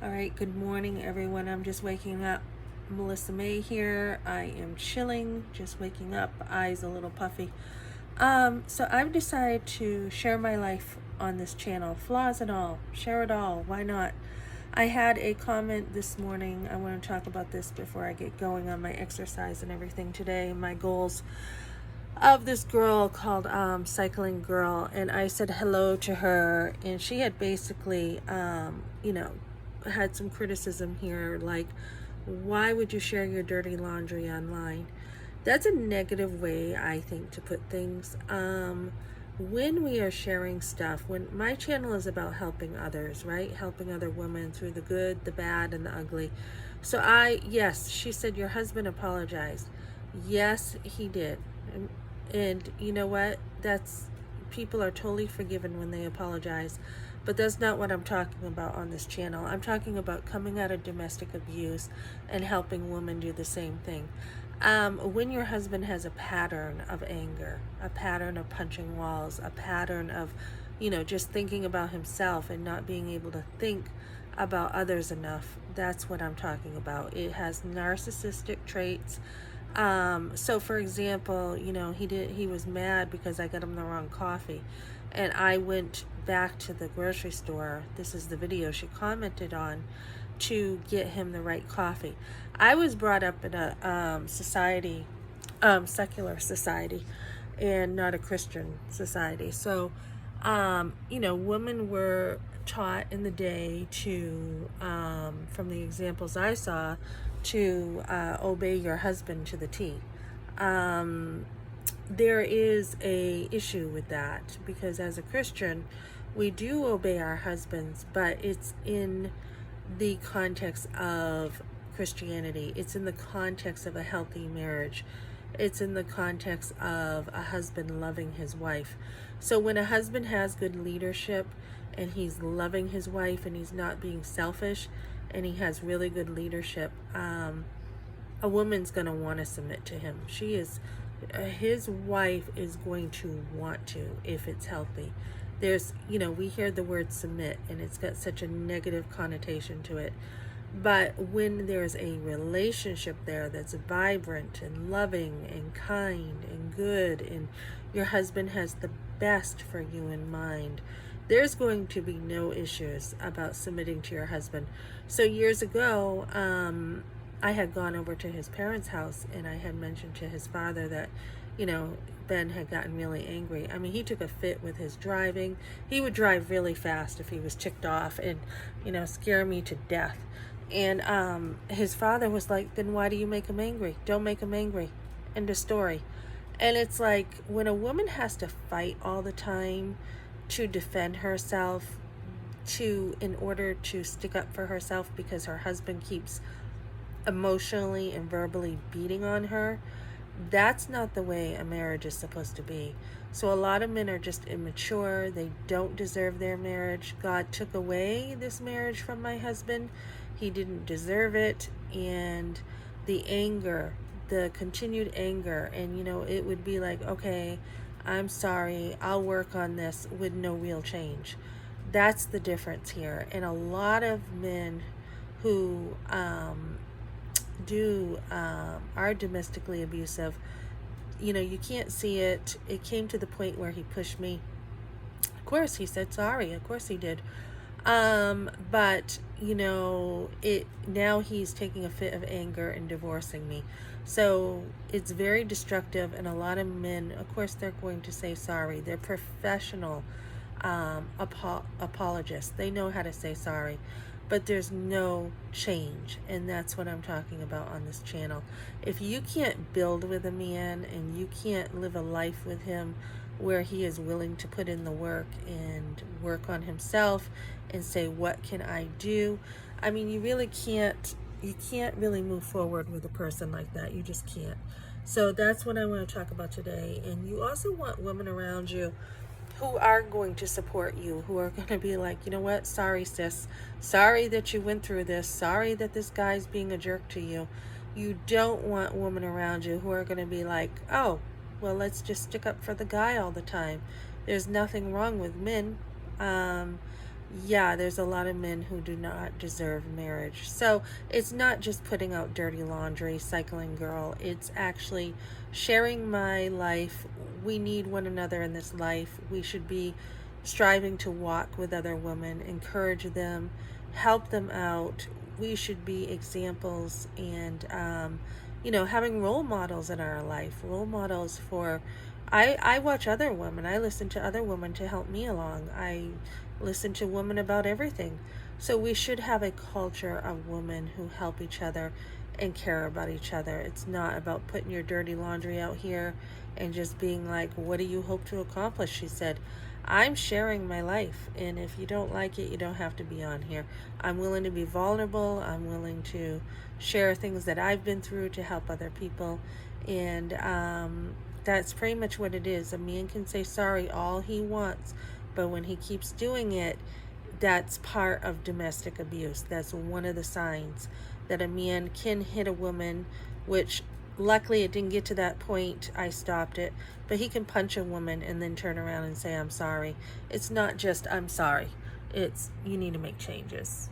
All right, good morning, everyone. I'm just waking up. Melissa May here. I am chilling, just waking up, eyes a little puffy. So I've decided to share my life on this channel, flaws and all. Share it all. Why not? I had a comment this morning. I want to talk about this before I get going on my exercise and everything today, my goals of this girl called Cycling Girl, and I said hello to her, and she had basically had some criticism here, like, why would you share your dirty laundry online? That's a negative way, I think, to put things. When we are sharing stuff, when my channel is about helping others, right? Helping other women through the good, the bad, and the ugly. So yes, she said your husband apologized. Yes, he did. And you know what? People are totally forgiven when they apologize. But that's not what I'm talking about on this channel. I'm talking about coming out of domestic abuse and helping women do the same thing. When your husband has a pattern of anger, a pattern of punching walls, a pattern of, just thinking about himself and not being able to think about others enough, that's what I'm talking about. It has narcissistic traits. So for example, he was mad because I got him the wrong coffee, and I went back to the grocery store. This is the video she commented on, to get him the right coffee. I was brought up in a society, secular society, and not a Christian society. So, women were taught in the day to, from the examples I saw, to obey your husband to the T. There is a issue with that, because as a Christian, we do obey our husbands, but it's in the context of Christianity. It's in the context of a healthy marriage. It's in the context of a husband loving his wife. So when a husband has good leadership and he's loving his wife and he's not being selfish and he has really good leadership, a woman's going to want to submit to him. His wife is going to want to, if it's healthy. We hear the word submit and it's got such a negative connotation to it. But when there's a relationship there that's vibrant and loving and kind and good, and your husband has the best for you in mind, there's going to be no issues about submitting to your husband. So years ago, I had gone over to his parents' house, and I had mentioned to his father that, Ben had gotten really angry. I mean, he took a fit with his driving. He would drive really fast if he was ticked off and, scare me to death. And his father was like, then why do you make him angry? Don't make him angry. End of story. And it's like, when a woman has to fight all the time to defend herself, in order to stick up for herself because her husband keeps emotionally and verbally beating on her, that's not the way a marriage is supposed to be. So a lot of men are just immature. They don't deserve their marriage. God took away this marriage from my husband. He didn't deserve it. And the anger, the continued anger, and it would be like, okay, I'm sorry, I'll work on this, with no real change. That's the difference here. And a lot of men who are domestically abusive, you can't see it. It came to the point where he pushed me. Of course he said sorry, of course he did. But now he's taking a fit of anger and divorcing me. So it's very destructive, and a lot of men, of course, they're going to say sorry. They're professional apologists. They know how to say sorry. But there's no change, and that's what I'm talking about on this channel. If you can't build with a man and you can't live a life with him where he is willing to put in the work and work on himself and say, what can I do? I mean, you can't really move forward with a person like that. You just can't. So that's what I want to talk about today. And you also want women around you who are going to support you, who are going to be like, you know what, sorry sis, sorry that you went through this, sorry that this guy's being a jerk to you. You don't want women around you who are going to be like, oh, well, let's just stick up for the guy all the time. There's nothing wrong with men. yeah, there's a lot of men who do not deserve marriage. So it's not just putting out dirty laundry, cycling girl. It's actually sharing my life. We need one another in this life. We should be striving to walk with other women, encourage them, help them out. We should be examples and, having role models in our life, role models for. I watch other women. I listen to other women to help me along. I listen to women about everything. So we should have a culture of women who help each other and care about each other. It's not about putting your dirty laundry out here and just being like, what do you hope to accomplish? She said, I'm sharing my life, and if you don't like it, you don't have to be on here. I'm willing to be vulnerable. I'm willing to share things that I've been through to help other people. And that's pretty much what it is. A man can say sorry all he wants, but when he keeps doing it, that's part of domestic abuse. That's one of the signs that a man can hit a woman, which luckily it didn't get to that point. I stopped it. But he can punch a woman and then turn around and say, I'm sorry. It's not just, I'm sorry. It's, you need to make changes.